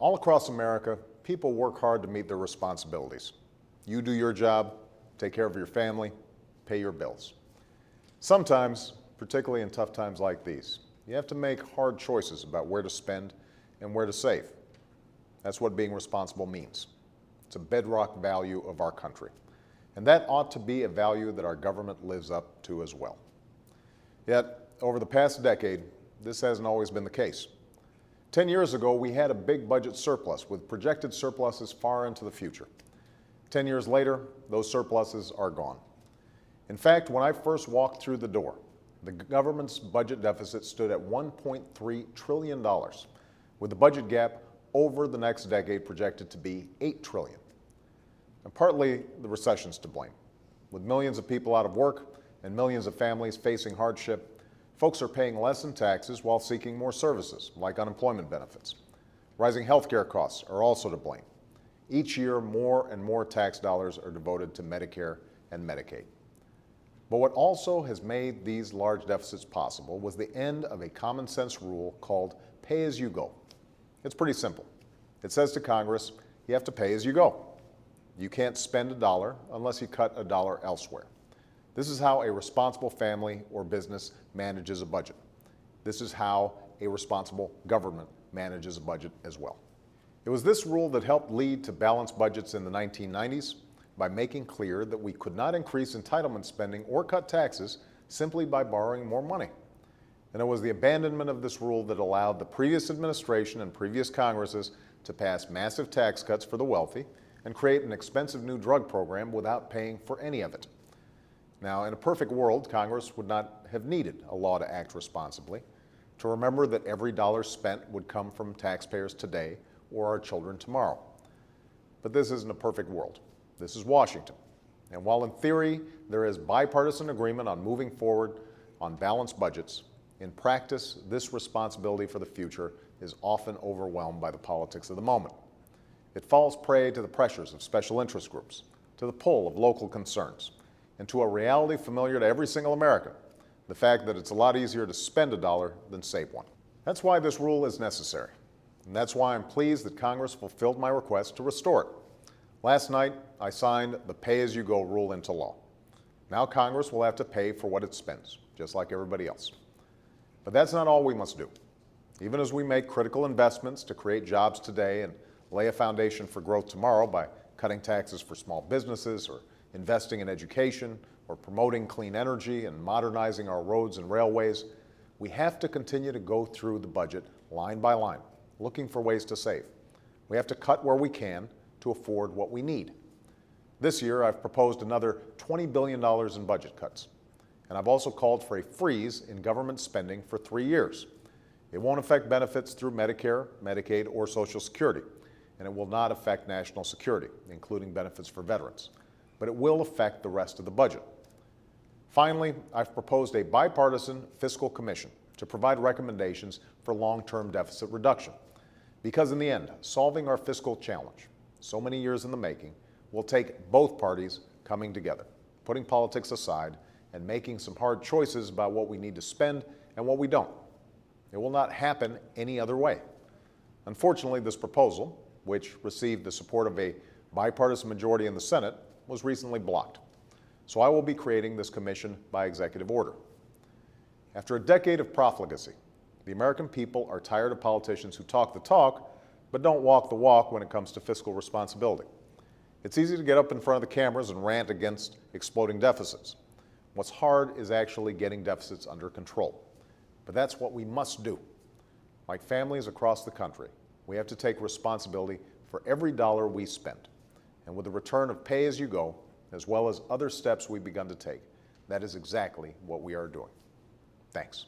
All across America, people work hard to meet their responsibilities. You do your job, take care of your family, pay your bills. Sometimes, particularly in tough times like these, you have to make hard choices about where to spend and where to save. That's what being responsible means. It's a bedrock value of our country. And that ought to be a value that our government lives up to as well. Yet, over the past decade, this hasn't always been the case. 10 years ago, we had a big budget surplus with projected surpluses far into the future. 10 years later, those surpluses are gone. In fact, when I first walked through the door, the government's budget deficit stood at $1.3 trillion, with the budget gap over the next decade projected to be $8 trillion. And partly the recession's to blame. With millions of people out of work and millions of families facing hardship, folks are paying less in taxes while seeking more services, like unemployment benefits. Rising healthcare costs are also to blame. Each year, more and more tax dollars are devoted to Medicare and Medicaid. But what also has made these large deficits possible was the end of a common sense rule called pay as you go. It's pretty simple. It says to Congress, you have to pay as you go. You can't spend a dollar unless you cut a dollar elsewhere. This is how a responsible family or business manages a budget. This is how a responsible government manages a budget as well. It was this rule that helped lead to balanced budgets in the 1990s by making clear that we could not increase entitlement spending or cut taxes simply by borrowing more money. And it was the abandonment of this rule that allowed the previous administration and previous Congresses to pass massive tax cuts for the wealthy and create an expensive new drug program without paying for any of it. Now, in a perfect world, Congress would not have needed a law to act responsibly, to remember that every dollar spent would come from taxpayers today or our children tomorrow. But this isn't a perfect world. This is Washington. And while in theory there is bipartisan agreement on moving forward on balanced budgets, in practice, this responsibility for the future is often overwhelmed by the politics of the moment. It falls prey to the pressures of special interest groups, to the pull of local concerns, and to a reality familiar to every single American, the fact that it's a lot easier to spend a dollar than save one. That's why this rule is necessary, and that's why I'm pleased that Congress fulfilled my request to restore it. Last night, I signed the pay-as-you-go rule into law. Now Congress will have to pay for what it spends, just like everybody else. But that's not all we must do. Even as we make critical investments to create jobs today and lay a foundation for growth tomorrow by cutting taxes for small businesses or investing in education or promoting clean energy and modernizing our roads and railways, we have to continue to go through the budget line by line, looking for ways to save. We have to cut where we can to afford what we need. This year, I've proposed another $20 billion in budget cuts. And I've also called for a freeze in government spending for 3 years. It won't affect benefits through Medicare, Medicaid, or Social Security, and it will not affect national security, including benefits for veterans. But it will affect the rest of the budget. Finally, I've proposed a bipartisan fiscal commission to provide recommendations for long-term deficit reduction. Because in the end, solving our fiscal challenge, so many years in the making, will take both parties coming together, putting politics aside, and making some hard choices about what we need to spend and what we don't. It will not happen any other way. Unfortunately, this proposal, which received the support of a bipartisan majority in the Senate, was recently blocked. So I will be creating this commission by executive order. After a decade of profligacy, the American people are tired of politicians who talk the talk, but don't walk the walk when it comes to fiscal responsibility. It's easy to get up in front of the cameras and rant against exploding deficits. What's hard is actually getting deficits under control. But that's what we must do. Like families across the country, we have to take responsibility for every dollar we spend. And with the return of pay-as-you-go, as well as other steps we've begun to take, that is exactly what we are doing. Thanks.